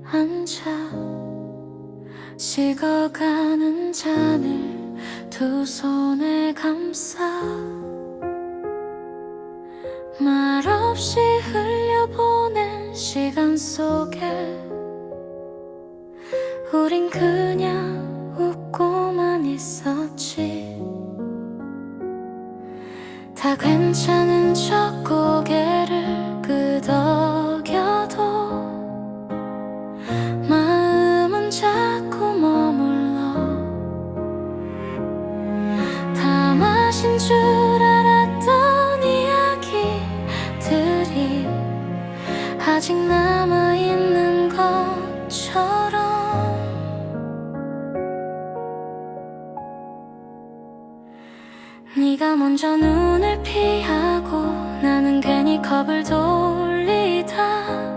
앉아 식어가는 잔을 두 손에 감싸 말없이 흘려보낸 시간 속에 우린 그냥 웃고만 있었지. 다 괜찮은 척 고개를 끄덕여도 마음은 자꾸 머물러. 다 마신 줄 알았던 이야기들이 아직 남아있는 것처럼. 네가 먼저 눈을 피하고 나는 괜히 컵을 돌리다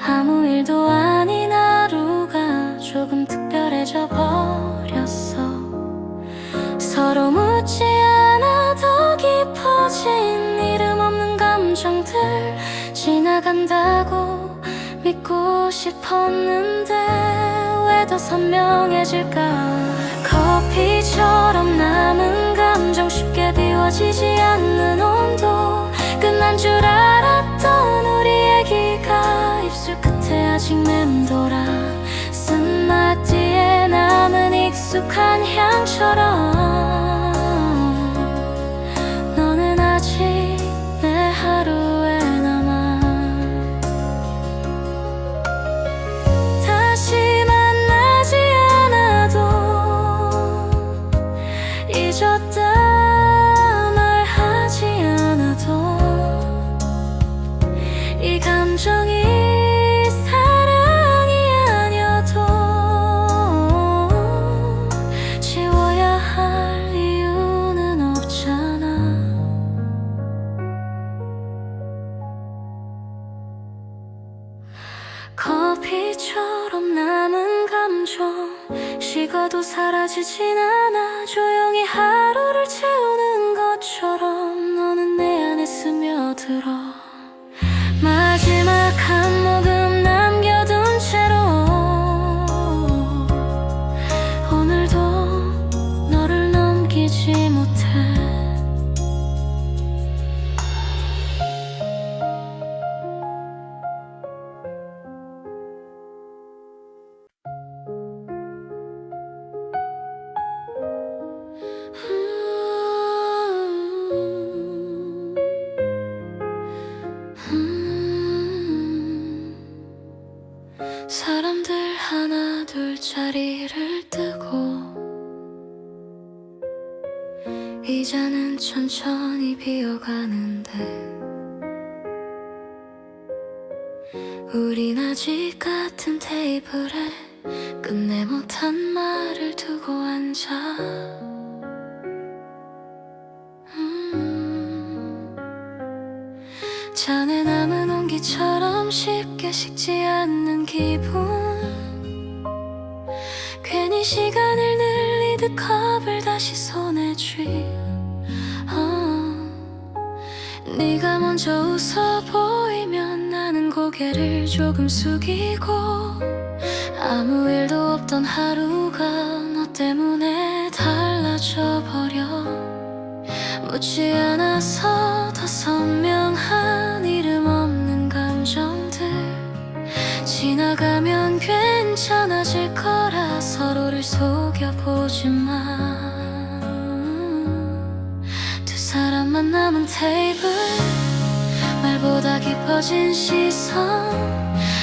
아무 일도 아닌 하루가 조금 특별해져 버렸어. 서로 묻지 않아 더 깊어진 이름 없는 감정들 지나간다고 믿고 싶었는데 왜 더 선명해질까. 커피처럼 남은 감정 쉽게 비워지지 않는 온도 끝난 줄 알았던 우리 얘기가 입술 끝에 아직 맴돌아 쓴맛 뒤에 남은 익숙한 향처럼 너는 아직 내 하루에 남아. 다시 만나지 않아도 잊었다 말하지 않아도 이 감정이 사랑이 아니어도 지워야 할 이유는 없잖아. 커피처럼 남은 감정 식어도 사라지진 않아. 조용히 하루를 채우는 것처럼 너는 내 안에 스며들어. 마지막 한 모금 남겨둔 채로 오늘도 너를 넘기지 못해. 사람들 하나 둘 자리를 뜨고 이자는 천천히 비어가는데 우린 아직 같은 테이블에 끝내 못한 말을 두고 앉아. 잔에 남은 온기처럼 쉽게 식지 않는 기분. 괜히 시간을 늘리듯 컵을 다시 손에 쥐. 네가 먼저 웃어 보이면 나는 고개를 조금 숙이고 아무 일도 없던 하루가 너 때문에 달라져 버려. 묻지 않아서 더 선명한 이름 없는 감정들 지나가면 괜찮아질 거라 서로를 속여보지만 두 사람만 남은 테이블 말보다 깊어진 시선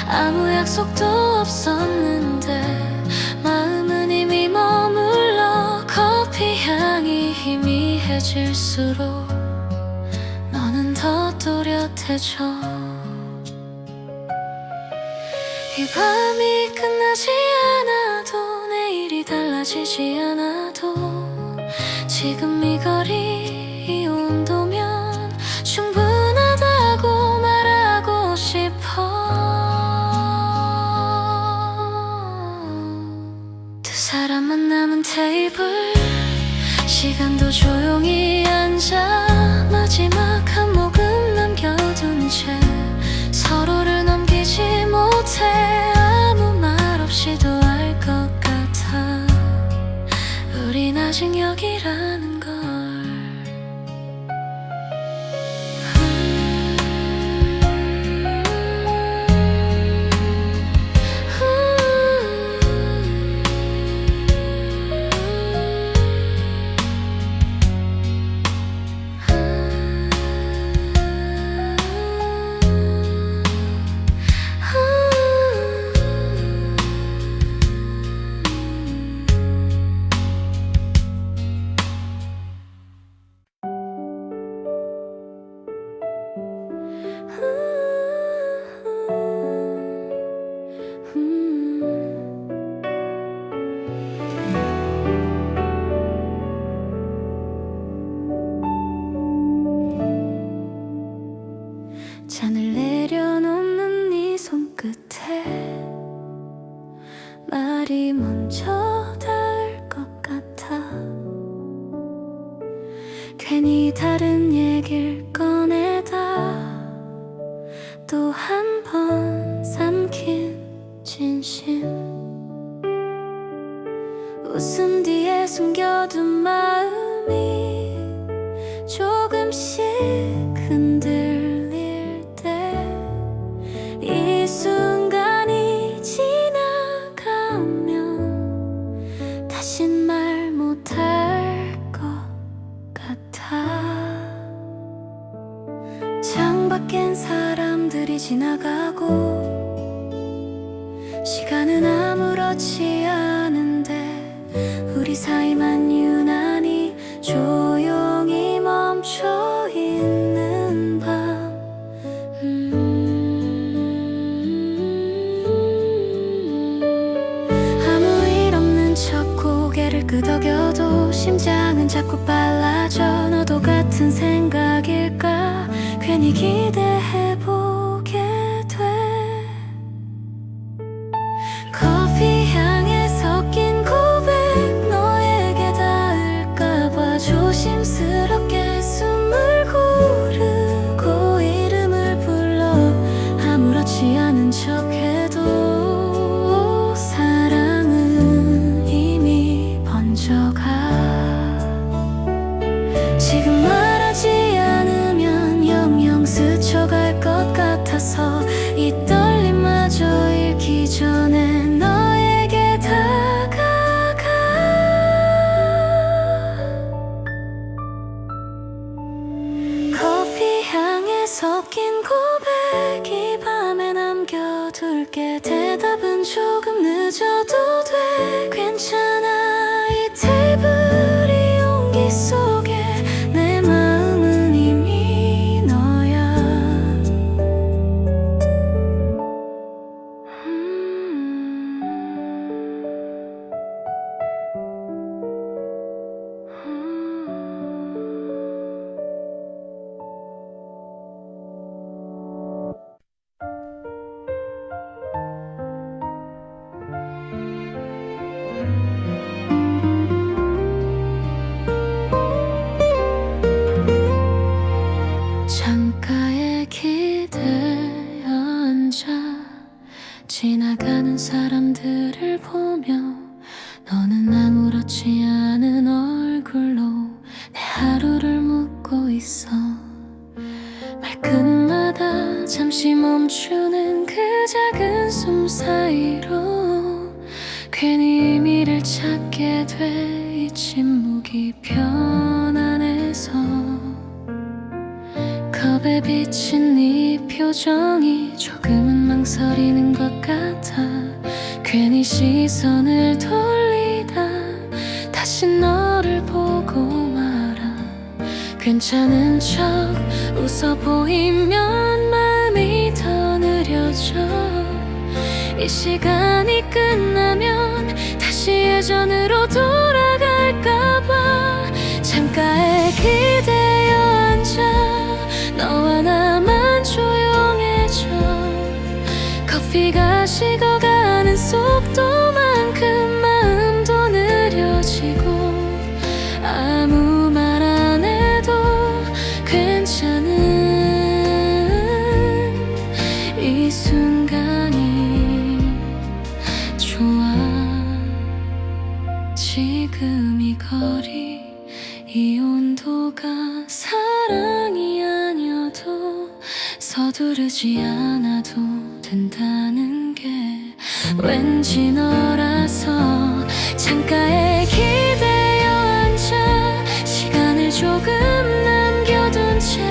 아무 약속도 없었는데 마음은 이미 머물러 커피 향이 희미해질수록 너는 더 또렷해져. 이 밤이 끝나지 않아도 내일이 달라지지 않아도 지금 이 거리 이 온도면 충분하다고 말하고 싶어. 두 사람만 남은 테이블 시간도 조용히 앉아 마지막 한 모금 남겨둔 채 서로를 넘기지 못해. 시작이라는 걸. 잔을 내려놓는 네 손끝에 말이 먼저 닿을 것 같아. 괜히 다른 얘길 꺼내다 또 한 번 삼킨 진심. 웃음 뒤에 숨겨둔 마음이 조금씩 흔들릴 때 이 순간이 지나가면 다신 말 못할 것 같아. 창밖엔 사람들이 지나가고 시간은 아무렇지 않은데 우리 사이만 유난히 조용히 멈춰 있는 밤. 아무 일 없는 척 고개를 끄덕여도 심장은 자꾸 빨라져. 너도 같은 생각일까 괜히 기대해보게 돼. 커피 향에 섞인 고백 너에게 닿을까봐 조심스럽게 숨을 고르고 이름을 불러 아무렇지 않은 척해도 사랑은 이미 번져가. 지금 말하지 않으면 영영 스쳐갈 것 같아서 이 떨림마저 잃기 전에 너에게 다가가. 커피 향에 섞인 고백 이 밤에 남겨둘게. 대답은 조금 늦어도 돼. 괜찮아 이 테이블이 온기 속에 내 마음은 이미 너야. 창가에 기대어 앉아 지나가는 사람들을 보며 너는 아무렇지 않은 얼굴로 내 하루를 묻고 있어. 말끝마다 잠시 멈추는 그 작은 숨 사이로 괜히 의미를 찾게 돼. 이 침묵이 편안해서 컵에 비친 네 표정이 조금은 망설이는 것 같아. 괜히 시선을 돌리다 다시 너를 보고 말아. 괜찮은 척 웃어 보이면 마음이 더 느려져. 이 시간이 끝나면 다시 예전으로 돌아갈까봐 창가에 기대어 앉아 너와 나만 조용해져. 커피가 식어가는 속도만큼 마음도 느려지고 아무 말 안 해도 괜찮은 이 순간이 좋아. 지금 이 거리 왠지 너라서 창가에 기대어 앉아 시간을 조금 남겨둔 채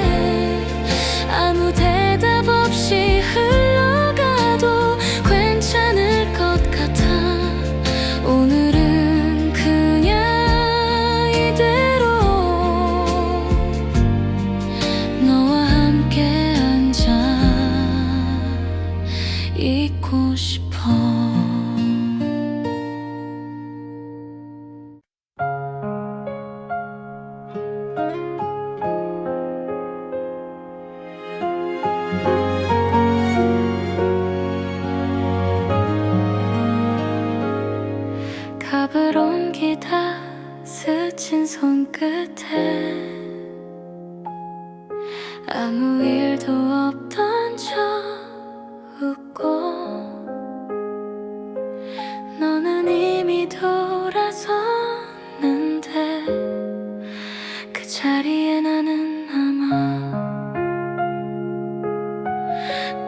아무 대답 없이 흘러가도 괜찮을 것 같아. 오늘은 그냥 이대로 너와 함께 앉아 있고 싶어. 컵을 옮기다 스친 손끝에 아무 일도 없던 척 웃고 너는 이미 돌아섰는데 그 자리에 나는 남아.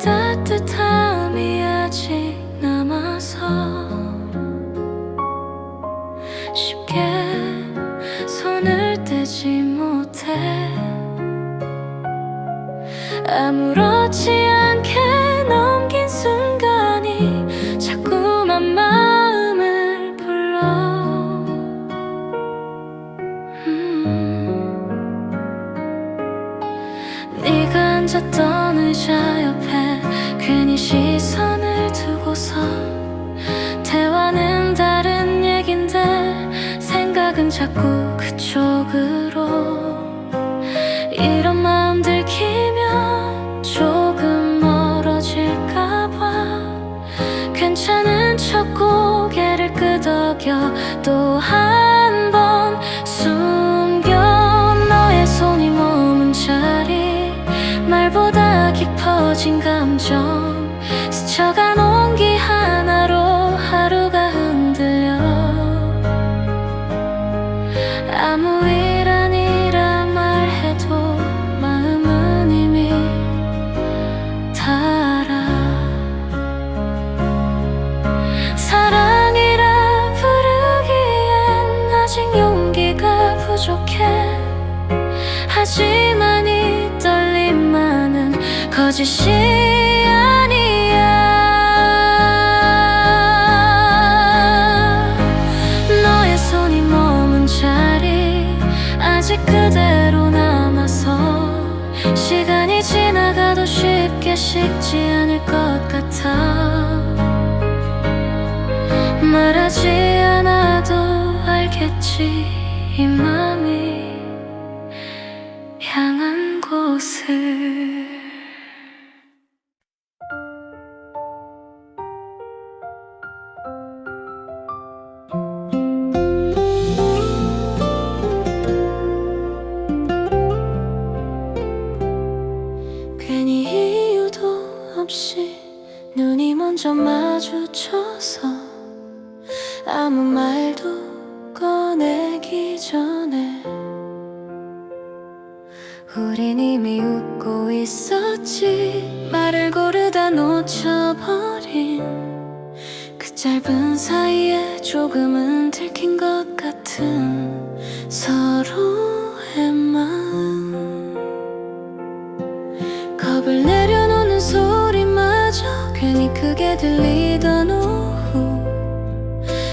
따뜻함이 아직 남아서 쉽게 손을 떼지 못해. 아무렇지 않게 넘긴 순간이 자꾸만 마음을 불러. 네가 앉았던 의자 옆에 괜히 시선을 두고서 대화는 다른 얘긴데 생각은 자꾸 그쪽으로. 이런 마음 들키면 조금 멀어질까봐 괜찮은 척 고개를 끄덕여 또 한 번 숨겨. 너의 손이 머문 자리 말보다 깊어진 감정 스쳐간 온기 하나로 하루가 흔들려. 아무 일 아니라 말해도 마음은 이미 다 알아. 사랑이라 부르기엔 아직 용기가 부족해. 하지만 이 떨림만은 거짓이 아니야. 너의 손이 머문 자리 아직 그대로 남아서 시간이 지나가도 쉽게 식지 않을 것 같아. 말하지 않아도 알겠지 이 맘이 향한 곳을. 괜히 이유도 없이 눈이 먼저 마주쳐서 아무 말도 꺼내기 전에 우린 이미 웃고 있었지. 말을 고르다 놓쳐버린 그 짧은 사이에 조금은 들킨 것 같은 서로의 마음. 겁을 내려놓는 소리마저 괜히 크게 들리던 오후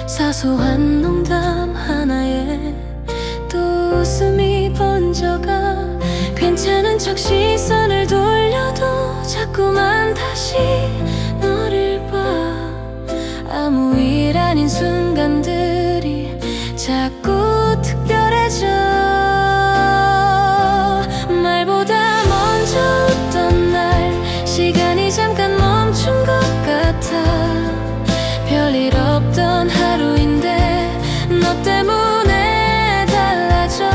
사소한 농담 하나에 또 웃음이 번져가. 괜찮은 척 시선을 돌려도 자꾸만 다시 너를 봐. 아무 일 아닌 순간들이 자꾸 특별해져. 말보다 먼저 웃던 날 시간이 잠깐 멈춘 것 같아. 별일 없던 하루인데 너 때문에 달라져.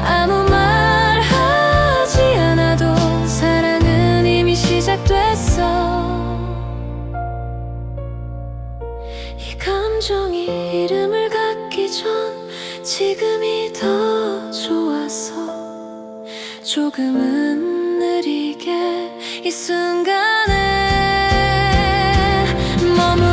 아무 말 하지 않아도 사랑은 이미 시작됐어. 이 감정이 이름을 갖기 전 지금이 더 좋았어. 조금은 느리게 이 순간에 머물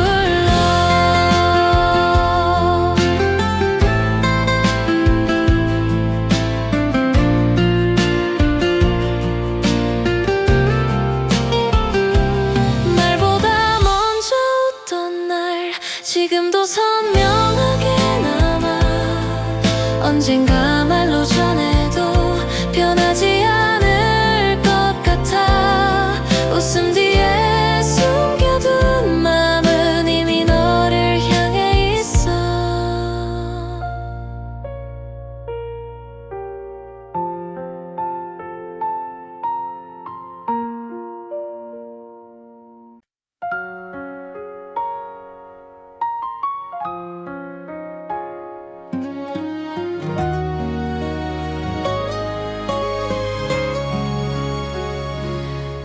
지금도 선명하게 남아. 언젠가 말로 전해도 변하지 않을 것 같아. 웃음 뒤에 숨겨둔 마음은 이미 너를 향해 있어.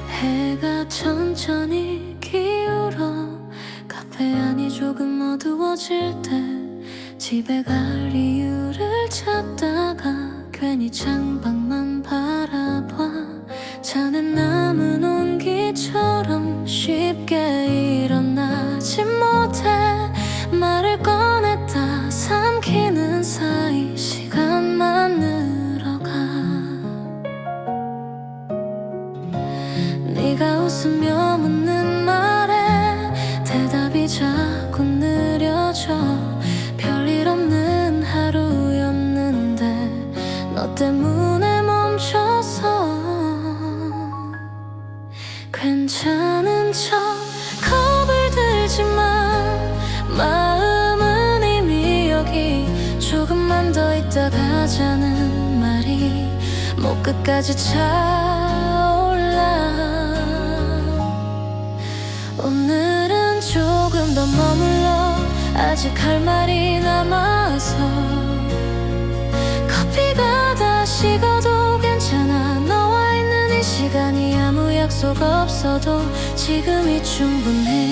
해가 천천히 기울어 카페 안이 조금 어두워질 때 집에 갈 이유를 찾다가 괜히 창밖만 바라봐. 자는 남은 온기처럼 쉽게 일어나지 못해. 말을 꺼냈다 삼키는 사이 시간만 늘어가. 네가 웃으며 묻는 말에 대답이 자꾸 느려져. 별일 없는 하루였는데 너 때문에 멈춰서. 괜찮은 척 겁을 들지만 마음은 이미 여기. 조금만 더 있다 가자는 말이 목 끝까지 차올라. 오늘은 조금 더 머물러. 아직 할 말이 남아서. 커피가 다 식어도 괜찮아. 너와 있는 이 시간이 아무 약속 없어도 지금이 충분해.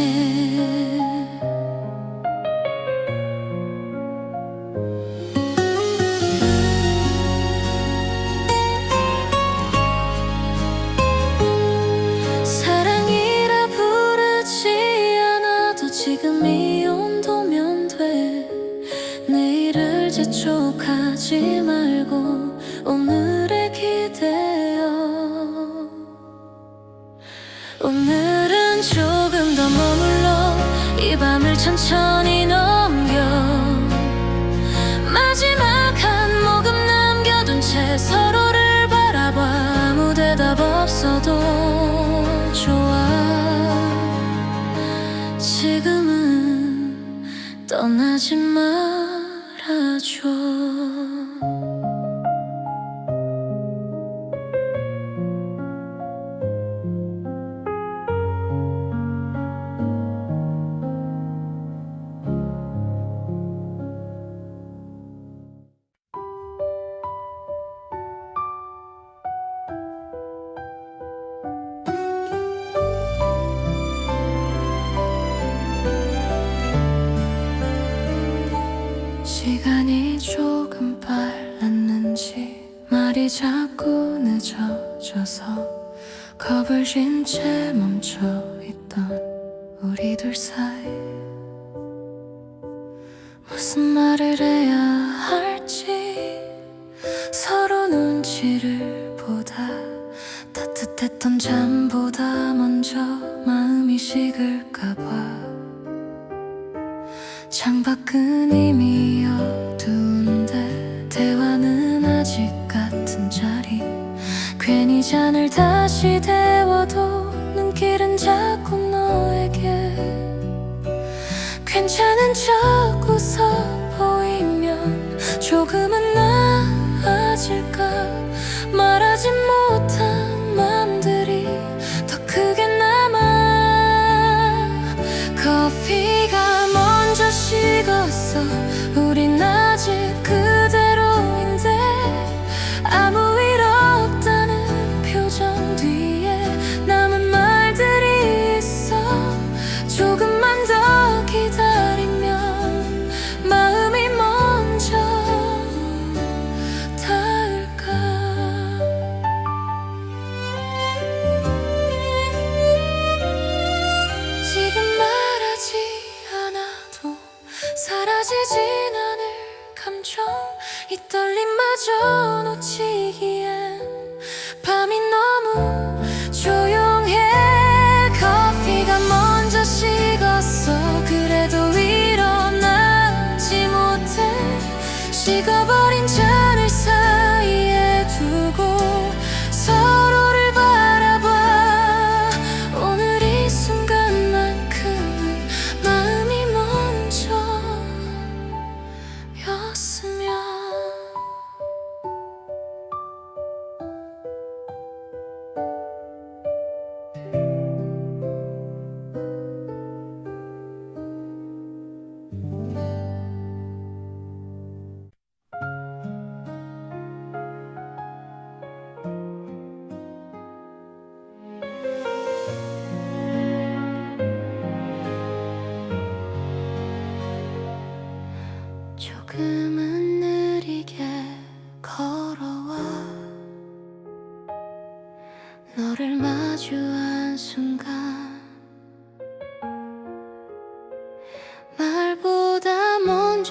사랑이라 부르지 않아도 지금 이 온도면 돼. 내일을 재촉하지 말고 오늘에 기대어. 오늘은 조금 더 머물러. 이 밤을 천천히 넘겨. 마지막 한 모금 남겨둔 채 서로를 바라봐. 아무 대답 없어도 좋아. 지금은 떠나지 말아줘. 시간이 조금 빨랐는지 말이 자꾸 늦어져서 겁을 진 채 멈춰있던 우리 둘 사이. 무슨 말을 해야 할지 서로 눈치를 보다. 따뜻했던 잠보다 먼저 마음이 식을까봐. 창밖은 이미 어두운데 대화는 아직 같은 자리. 괜히 잔을 다시 데워도 눈길은 자꾸 너에게. 괜찮은 척 웃어 보이면 조금은 나아질까. 말하지 못한 맘들이 더 크게 남아. 커피가 먼저 식었어. 우린 아직 그대로인데 아무 일 없다는 표정 뒤에 남은 말들이 있어. 조금만 더 기다리면 마음이 먼저 닿을까. 지금 말하지 않아도 사라지진 않을 감정. 이 떨림마저 놓치기엔 밤이 너무 조용해. 커피가 먼저 식었어. 그래도 이런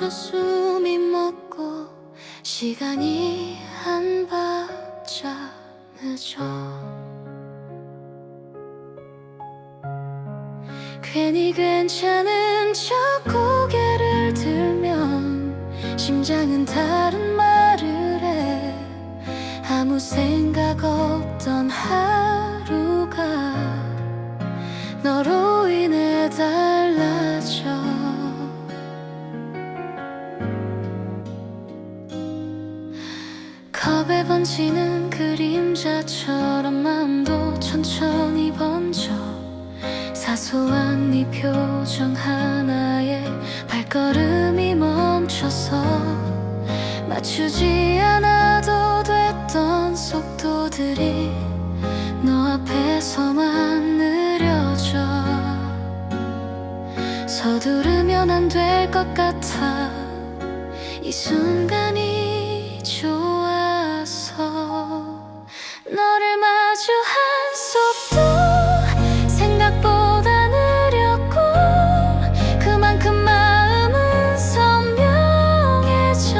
멈춰 숨이 멎고 시간이 한 발짝 늦어 괜히 괜찮은 척 고개를 들면 심장은 다른 말을 해 아무 생각 없던 하루가 너로 인해 달라져 컵에 번지는 그림자처럼 마음도 천천히 번져 사소한 네 표정 하나에 발걸음이 멈춰서 맞추지 않아도 됐던 속도들이 너 앞에서만 느려져 서두르면 안 될 것 같아 이 순간이 좋아서 너를 마주한 속도 생각보다 느렸고 그만큼 마음은 선명해져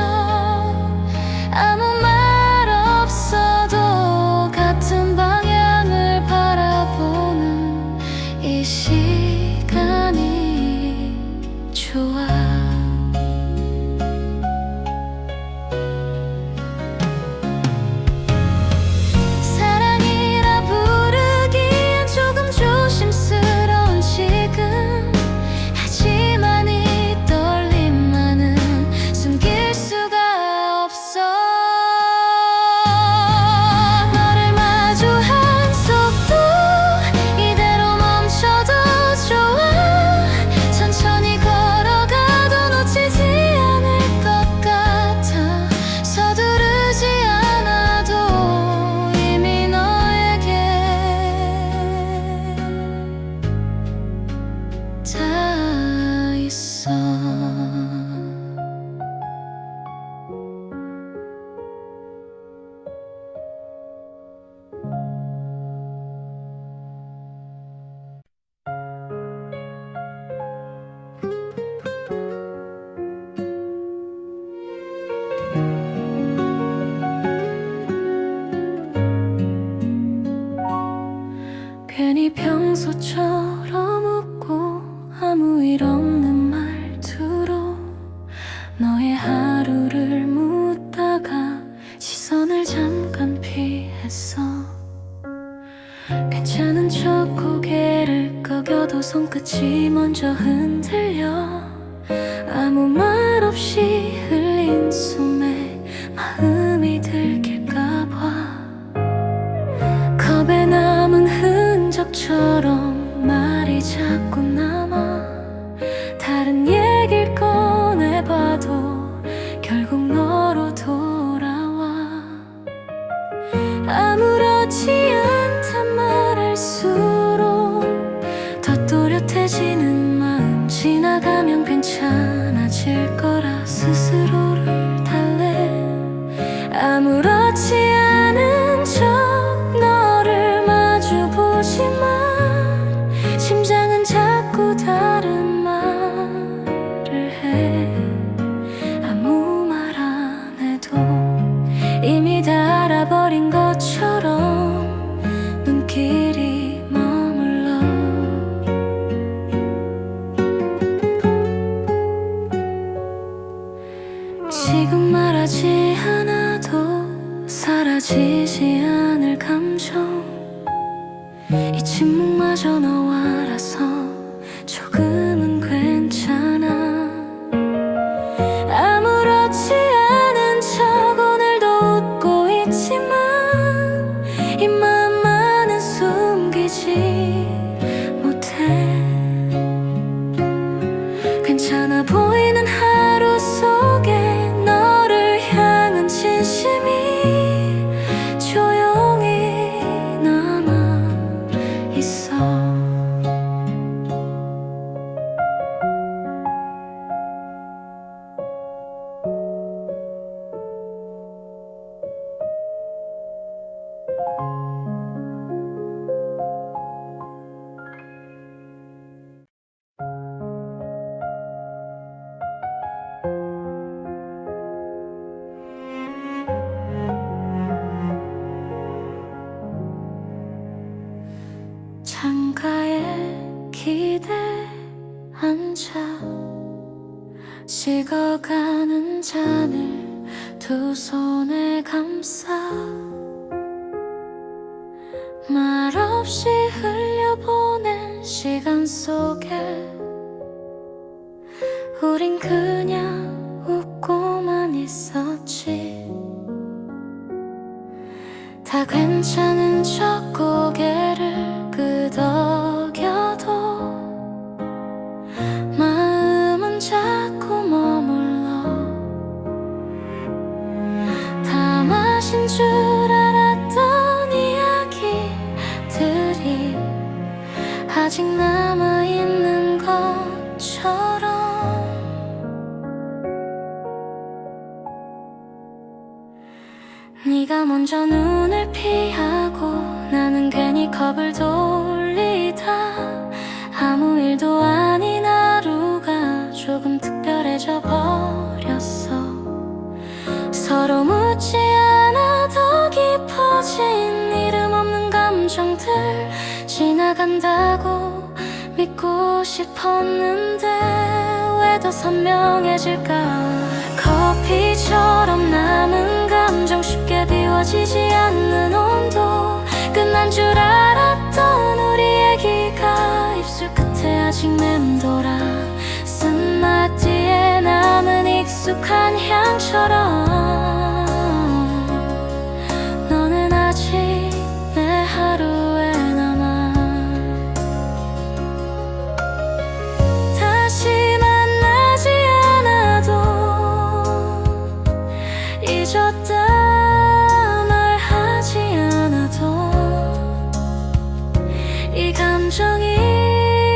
아무 말 없어도 같은 방향을 바라보는 이 시간이 좋아 다 있어 괜히 평소처럼 웃고 아무 일 없는 말투로 너의 하루를 묻다가 시선을 잠깐 피했어 괜찮은 척 고개를 꺾여도 손끝이 먼저 흔들려 아무 말 없이 흘린 숨에 마음이 들킬까봐 컵에 남은 흔적처럼 말이 자꾸 남아 다른 얘길 꺼내봐도 결국 너로 돌아와 아무렇지 않단 말할수록 더 또렷해지는 마음 지나가면 괜찮아질 거라 스스로를 달래 아무렇지 않은 척 너를 마주보지만 심장은 자꾸 다른 말을 해 아무 말 안 해도 이미 다 알아버린 것처럼 눈길이 머물러 지금 말하지 않아도 사라지지 않을 감정 이 침묵마저 너와라서 조금은 괜찮아 아무렇지 않은 척 오늘도 웃고 있지만 이 마음만은 숨기지 못해 괜찮아 보이는 하루 속에 너를 향한 진심이 조용히 남아있어 식어가는 잔을 두 손에 감싸 말없이 흘려보낸 시간 속에 우린 그냥 웃고만 있었지. 다 괜찮은 척 고개를 끄덕여도 마음은 자꾸 머물러. 다 마신 줄 알았던 이야기들이 아직 남아있는 것처럼. 네가 먼저 눈을 피하고 나는 괜히 겁을 돌리다 아무 일도 아닌 하루가 조금 특별해져 버렸어. 서로 묻지 않아 더 깊어진 이름 없는 감정들 지나간다고 믿고 싶었는데 왜 더 선명해질까. 커피처럼 남은 감정 쉽게 비워지지 않는 온도 끝난 줄 알았던 우리 얘기가 입술 끝에 아직 맴돌아 쓴 맛 뒤에 남은 익숙한 향처럼 너는 아직 내 하루에 남아. 다시 만나지 않아도 잊었다 말하지 않아도 이 감정이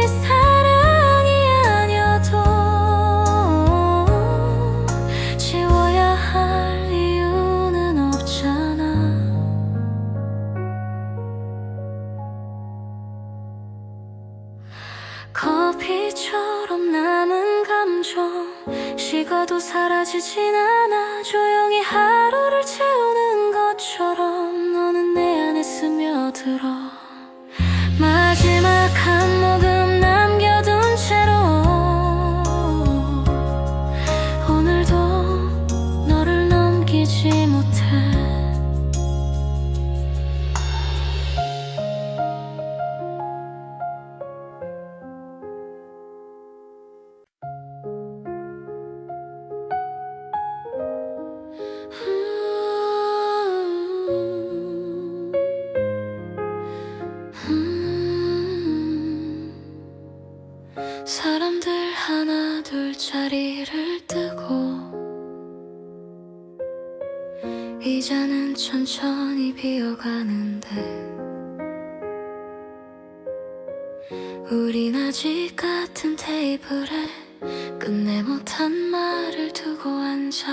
사랑이 아니어도 지워야 할 이유는 없잖아. 커피처럼 남은 감정 식어도 사라지진 않아. 조용히 하루를 채우는 것처럼 너는 내 안에 스며들어. 마지막 한 모금 남겨둔 채로 오늘도 너를 넘기지 못해. 사람들 하나 둘 자리를 뜨고 이자는 천천히 비어가는데 우린 아직 같은 테이블에 끝내 못한 말을 두고 앉아.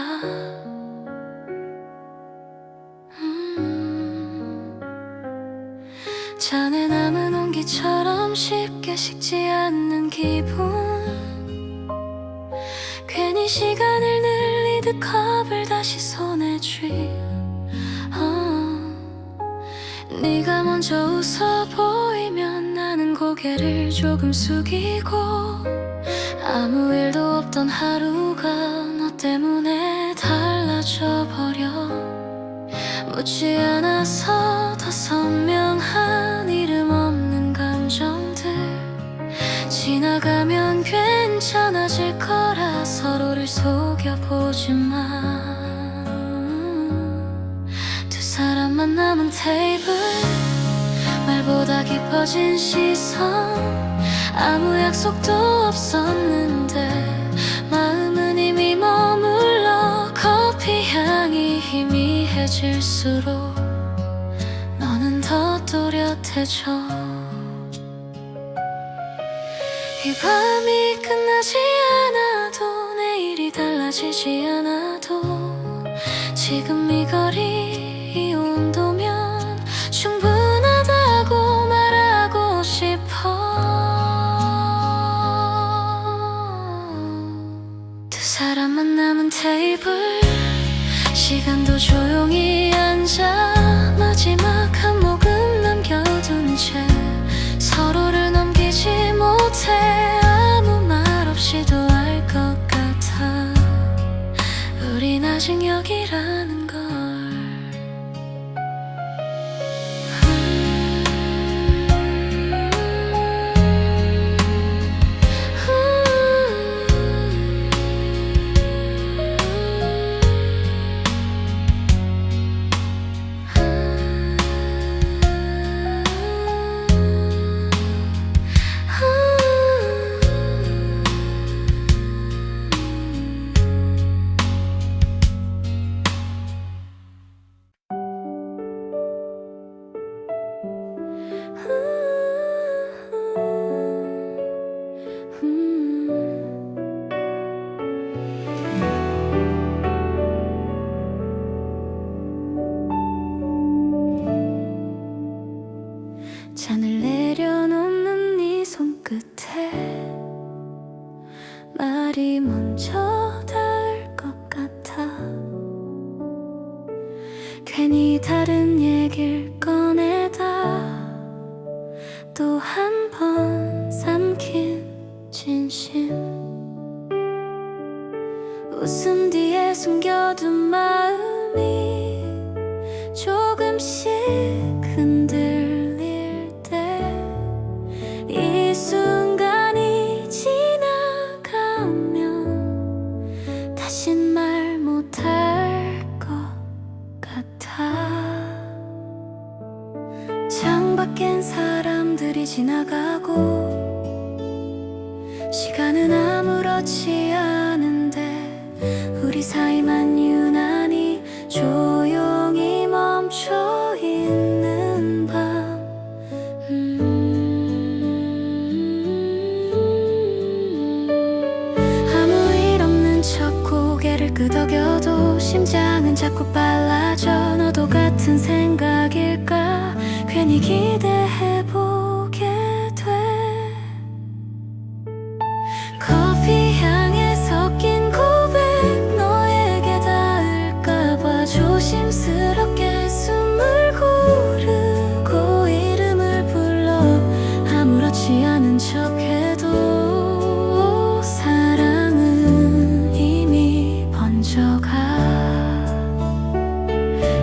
잔에 남은 온기처럼 쉽게 식지 않는 기분. 괜히 시간을 늘리듯 컵을 다시 손에 쥐. 네가 먼저 웃어 보이면 나는 고개를 조금 숙이고 아무 일도 없던 하루가 너 때문에 달라져 버려. 묻지 않아서 더 선명한 이름 없는 감정들 지나가면 괜찮아질 거라 서로를 속여보지만 두 사람만 남은 테이블 말보다 깊어진 시선 아무 약속도 없었는데 마음은 이미 머물러 커피 향이 희미해질수록 너는 더 또렷해져. 이 밤이 끝나지 않아도 내일이 달라지지 않아도 지금 이 거리 이 온도면 충분하다고 말하고 싶어. 두 사람만 남은 테이블 시간도 조용히 앉아 마지막 한 모금 남겨둔 채 서로를 넘기지 못해 아무 말 없이도 오직 여기라는 걸. 잔을 내려놓는 네 손끝에 말이 먼저 닿을 것 같아. 괜히 다른 얘길 꺼내다 또 한 번 삼킨 진심. 웃음 뒤에 숨겨둔 마음이 조금씩 흔들릴 때 이 순간이 지나가면 다신 말 못할 것 같아. 창밖엔 사람들이 지나가고 시간은 아무렇지 않은데 우리 사이만 유난히 조용히 멈춰 있는 밤. 아무 일 없는 척 고개를 끄덕여도 심장은 자꾸 빨라져. 너도 같은 생각일까 괜히 기대해보게 돼. 커피 향에 섞인 고백 너에게 닿을까봐 조심스럽게 숨을 고르고 이름을 불러 아무렇지 않은 척해도 사랑은 이미 번져가.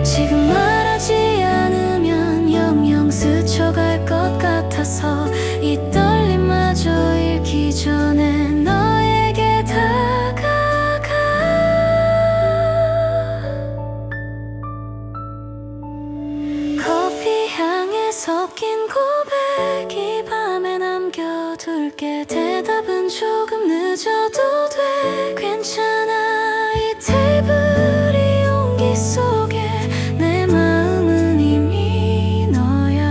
지금 말하지 않으면 영영 스쳐갈 것 같아서 이 떨림마저 잃기 전에 너에게 다가가. 커피 향에 섞인 고백 이 밤에 남겨둘게. 대답은 조금 늦어도 돼. 괜찮아 이 테이블이 온기 속에 내 마음은 이미 너야.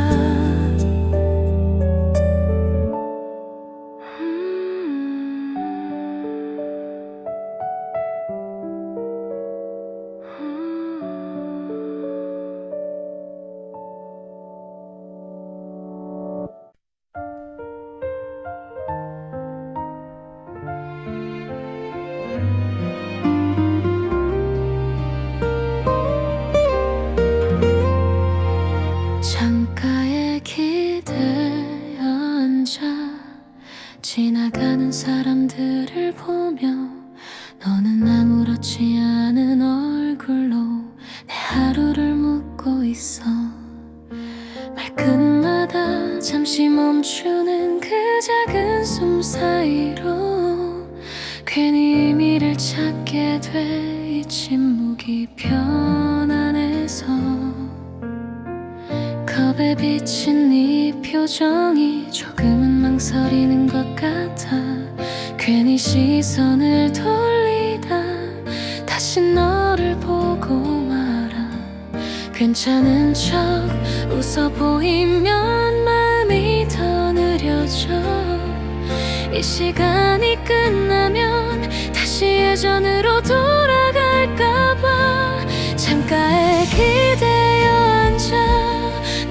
창가에 기대어 앉아 지나가는 사람들을 보며 너는 아무렇지 않은 얼굴로 내 하루를 묻고 있어. 말끝마다 잠시 멈추는 그 작은 숨 사이로 괜히 의미를 찾게 돼. 이 침묵이 편안해서 컵에 비친 네 표정이 조금은 망설이는 것 같아. 괜히 시선을 돌리다 다시 너를 보고 말아. 괜찮은 척 웃어 보이면 마음이 더 느려져. 이 시간이 끝나면 다시 예전으로 돌아갈까봐 창가에 기대어 앉아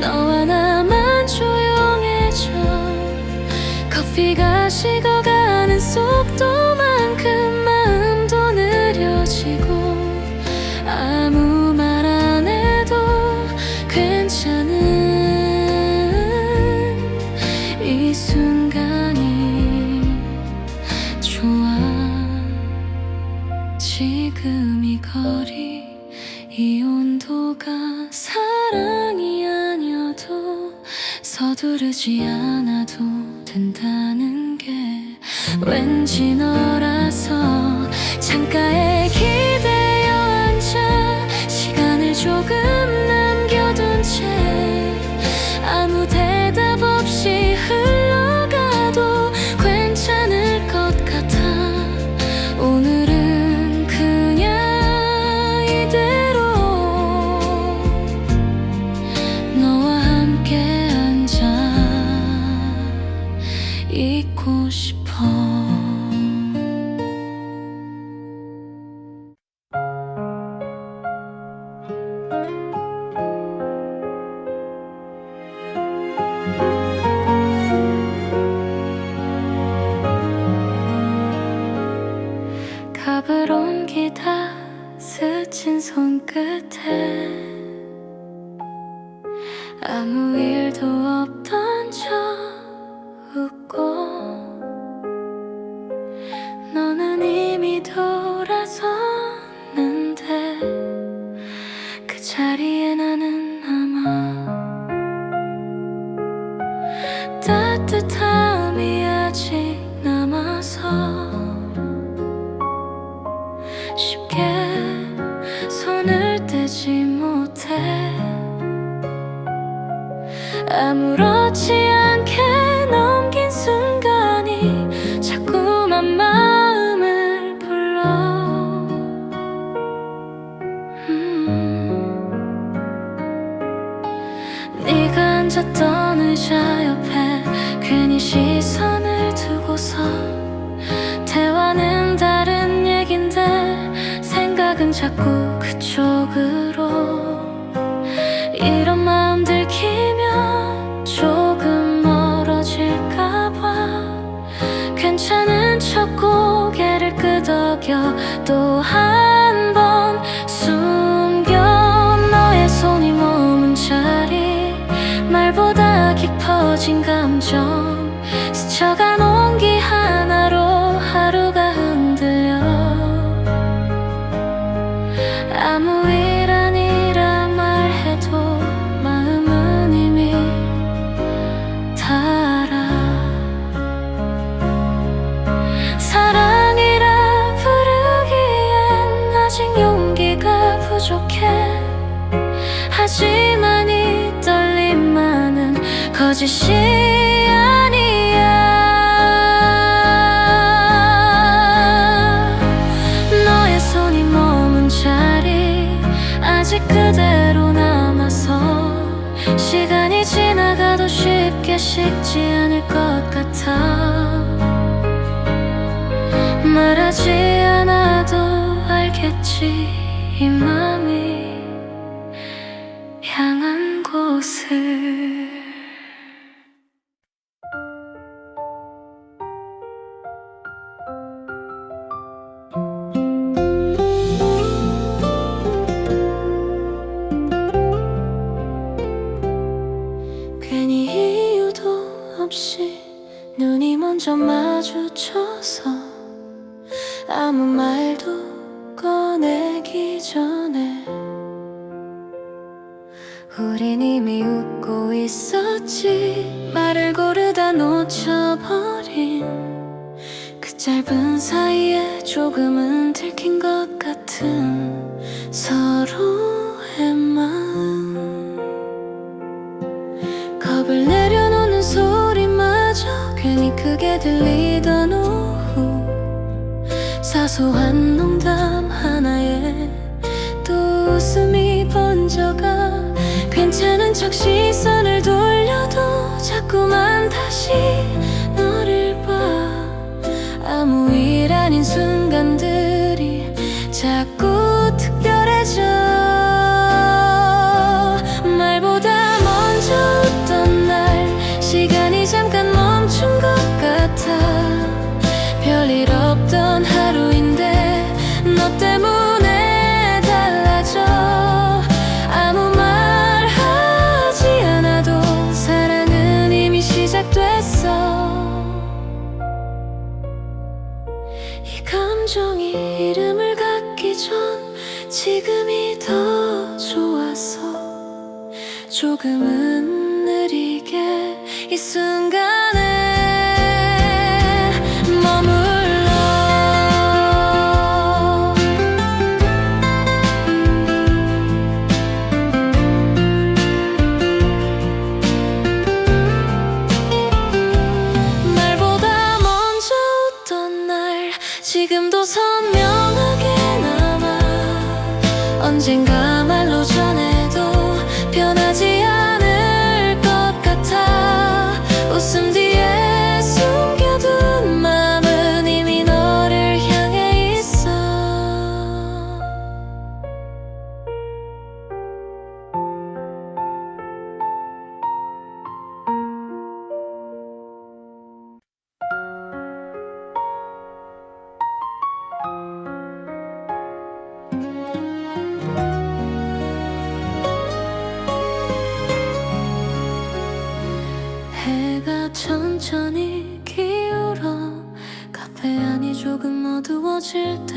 너와 나만 조용해져. 커피가 식어가는 속도만큼 마음도 느려지고 아무 말 안 해도 괜찮은 이 순간이 좋아. 지금 지금 이 거리 이 온도가 사랑이 아니어도 서두르지 않아도 된다는 게 왠지 너라서 창가에 기대어 앉아 시간을 조금 남겨둔 채 아무 대답 없이 흘러가도 괜찮을 것 같아. 오늘은 그냥 이대로 너와 함께 앉아 있고 싶어. 갑을 옮기다 스친 손끝에 아무 일도 없던 척 웃고 너는 이미 돌아섰는데 그 자리에 나는 남아 따뜻함이 아직 남아서 쉽게 손을 떼지 못해 아무렇지 않게 넘긴 순간이 자꾸만 마음을 불러. 네가 앉았던 의자 옆에 괜히 시선을 두고서 대화는 다른 얘긴데 생각은 자꾸 그쪽으로. 이런 마음 들키면 조금 멀어질까봐 괜찮은 척 고개를 끄덕여 또 한 번 숨겨 너의 손이 머문 자리 말보다 깊어진 감정 스쳐간 온기 하나로 하루가 흔들려. 아무 일 아니라 말해도 마음은 이미 다 알아. 사랑이라 부르기엔 아직 용기가 부족해. 하지만 이 떨림만은 거짓이 아니야. 너의 손이 머문 자리 아직 그대로 남아서 시간이 지나가도 쉽게 식지 않을 것 같아. 말하지 않아도 알겠지 이 맘이 향한 곳을. 괜히 이유도 없이 눈이 먼저 마주쳐서 아무 말도 꺼내기 전에 우린 이미 웃고 있었지. 말을 고르다 놓쳐버린 그 짧은 사이에 조금은 들킨 것 같은 서로의 마음. 겁을 내려놓는 소리마저 괜히 크게 들리던 오후 사소한 농담 하나에 또 웃음이 번져가 괜찮은 척 시선을 돌려도 자꾸만 다시 너를 봐. 아무 일 아닌 순간들이 자꾸 특별해져. 말보다 먼저 웃던 날 시간이 잠깐 멈춘 것 같아. 별일 없던 하루인데 너 때문에 달라져. 아무 말 하지 않아도 사랑은 이미 시작됐어. 이 감정이 이름을 갖기 전 지금이 더 좋아서 조금은 느리게 이 순간에 머물러. 날보다 먼저 웃던 날 지금도 선명하게 남아. 언젠가 말로 전해도 변하지 않을 것 같아. 웃음 뒤에 숨겨둔 마음은 이미 너를 향해 있어. 해가 천천히 기울어 카페 안이 조금 어두워질 때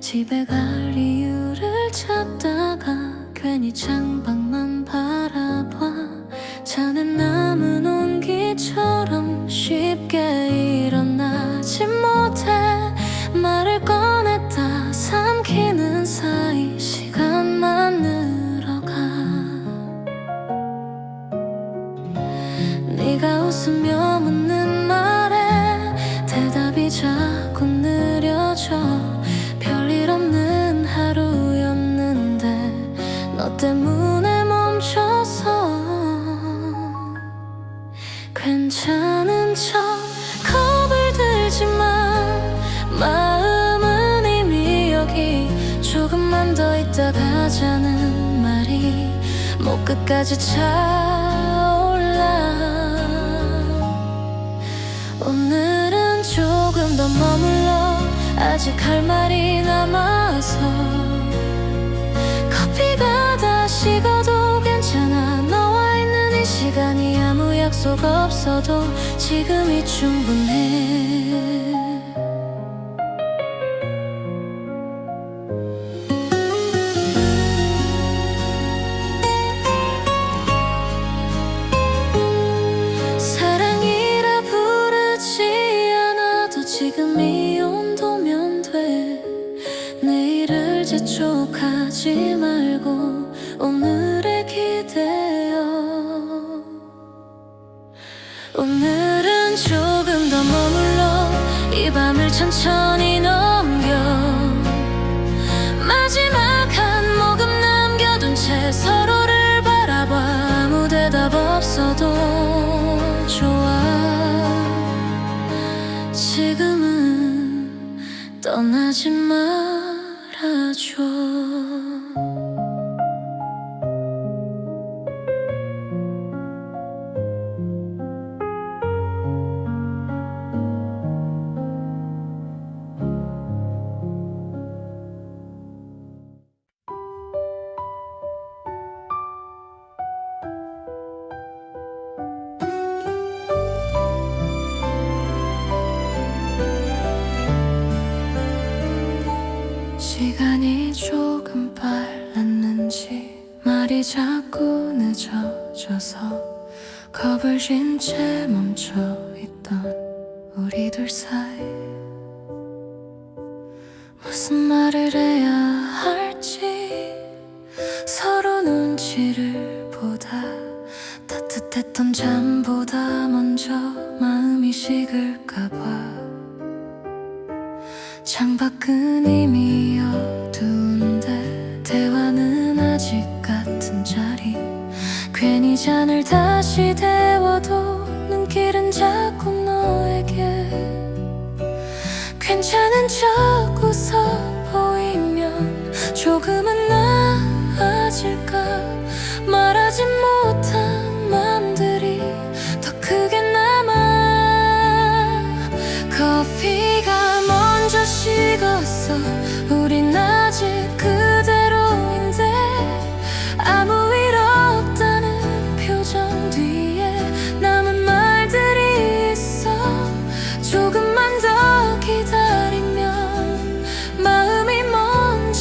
집에 갈 이유를 찾다가 괜히 창밖만 바라봐. 차는 남은 온기처럼 쉽게 일어나지 못해. 말을 꺼냈다 삼키는 사이 시간만 늘어가. 네가 웃으며 묻는 말에 대답이 자꾸 느려져. 별일 없는 하루였는데 너 때문에 멈춰서. 괜찮은 척 겁을 들지만 마음은 이미 여기. 조금만 더 있다 가자는 말이 목 끝까지 차올라. 오늘은 조금 더 머물러. 아직 할 말이 남아서. 커피가 다 식어도 괜찮아. 너와 있는 이 시간이 아무 약속 없어도 지금이 충분해. 사랑이라 부르지 않아도 지금 이 온도면 돼. 내일을 재촉하지 말고 오늘에 기대어. 오늘은 조금 더 머물러. 이 밤을 천천히 넘겨. 마지막 한 모금 남겨둔 채 서로를 바라봐. 아무 대답 없어도 좋아. 지금은 떠나지 말아줘. 시간이 조금 빨랐는지 말이 자꾸 늦어져서 겁을 진 채 멈춰있던 우리 둘 사이. 무슨 말을 해야 할지 서로 눈치를 보다. 따뜻했던 잠보다 먼저 마음이 식을까봐. 창밖은 이미 어두운데 대화는 아직 같은 자리. 괜히 잔을 다시 데워도 눈길은 자꾸 너에게. 괜찮은 척 웃어 보이면 조금은 나아질까. 말하지 못한 맘들이 더 크게 남아. 커피가 먼저 식었어. 우린 아직 그대로인데 아무 일 없다는 표정 뒤에 남은 말들이 있어. 조금만 더 기다리면 마음이 먼저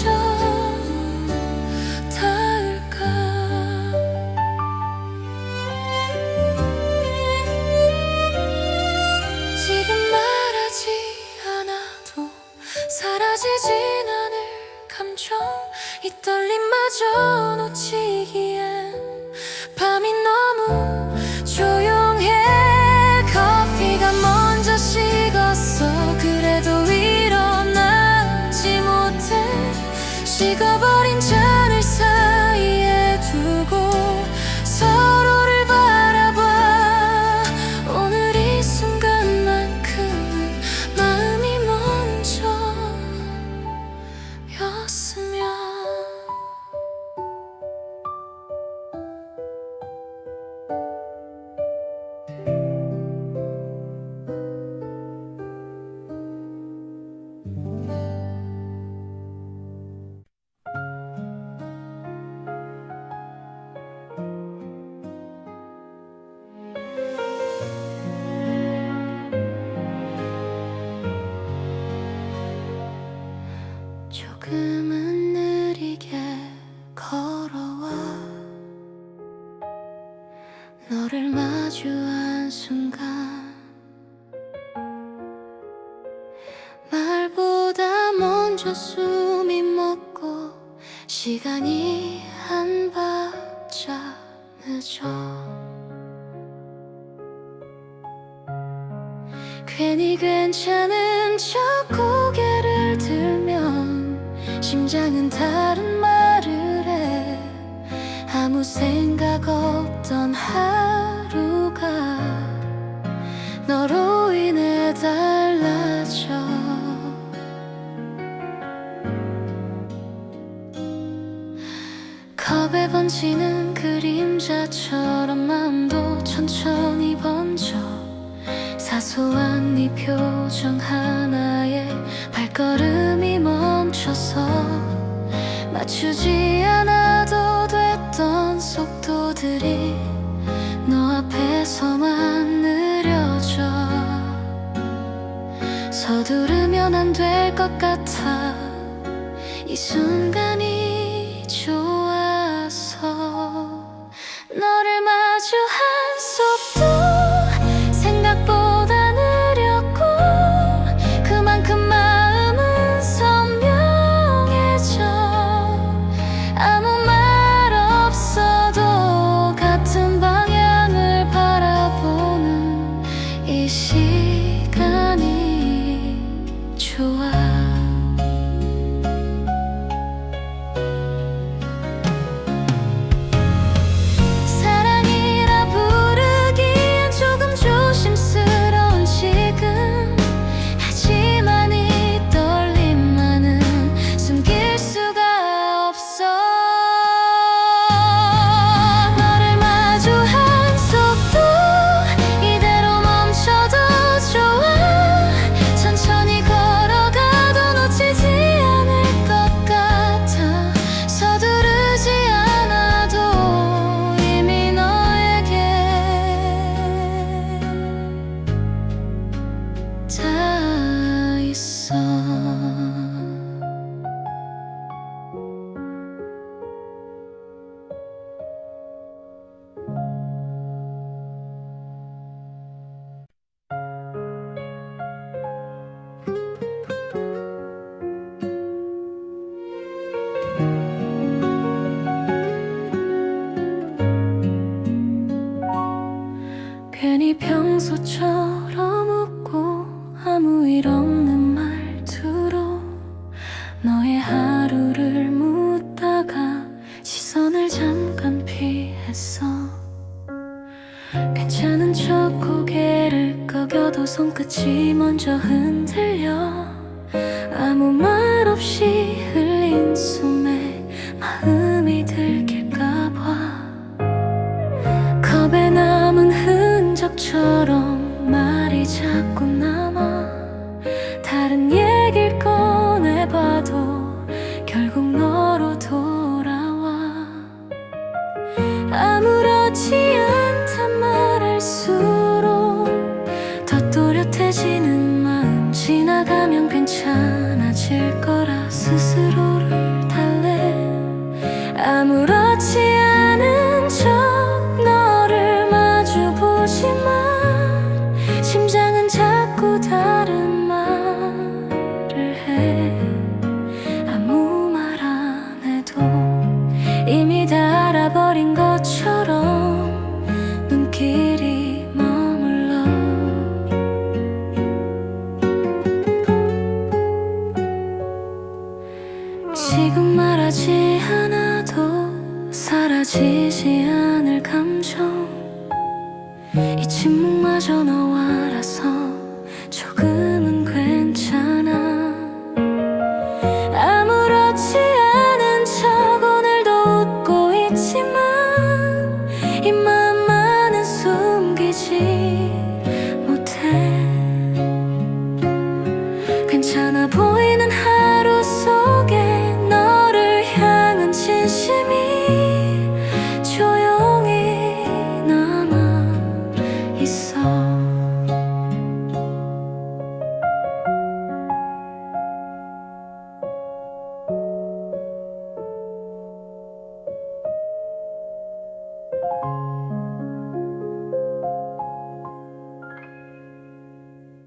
사라지진 않을 감정, 이 떨림마저 놓치기엔 밤이 너무 조용해. 커피가 먼저 식었어. 그래도 일어나지 못해. 식어버린 잔을 사이에 두고 서로를 바라봐. 오늘 이 순간만큼은 마음이 먼저였으면. 조금은 느리게 걸어와. 너를 마주한 순간 말보다 먼저 숨이 멎고 시간이 한 발짝 늦어. 괜히 괜찮은 척 고개를 들면 심장은 다른 말을 해. 아무 생각 없던 하루가 너로 인해 달라져. 컵에 번지는 그림자처럼 마음도 천천히 번져. 사소한 네 표정 하나에 발걸음이 멈춰서 맞추지 않아도 됐던 속도들이 너 앞에서만 느려져. 서두르면 안 될 것 같아. 이 순간이 좋아서. 너를 마주한 속도 생각보다 느렸고 그만큼 마음은 선명해져. 아무 말 없어도 같은 방향을 바라보는 이 시간이 좋아. 다 있어. 괜히 평소처럼 웃고 아무 일 없는 말투로 너의 하루를 묻다가 시선을 잠깐 피했어. 괜찮은 척 고개를 꺾여도 손끝이 먼저 흔들려. 아무 말 없이 흘린 숨에 마음이 들킬까봐. 컵에 남은 흔적처럼 말이 자꾸 남아. 다른 얘길 꺼내봐도 결국 너로 돌아와. 아무렇지 않단 말할수록 더 또렷해지는 마음. 지나가면 괜찮아질 거라 스스로를 달래. 아무렇지 않은 척 너를 마주보지마. 지금 말하지 않아도 사라지지 않을 감정, 이 침묵마저 너와라서 조금은 괜찮아. 아무렇지 않은 척 오늘도 웃고 있지만 이 마음만은 숨기지 못해. 괜찮아 보이는 하루 속에 너를 향한 진심이 조용히 남아 있어.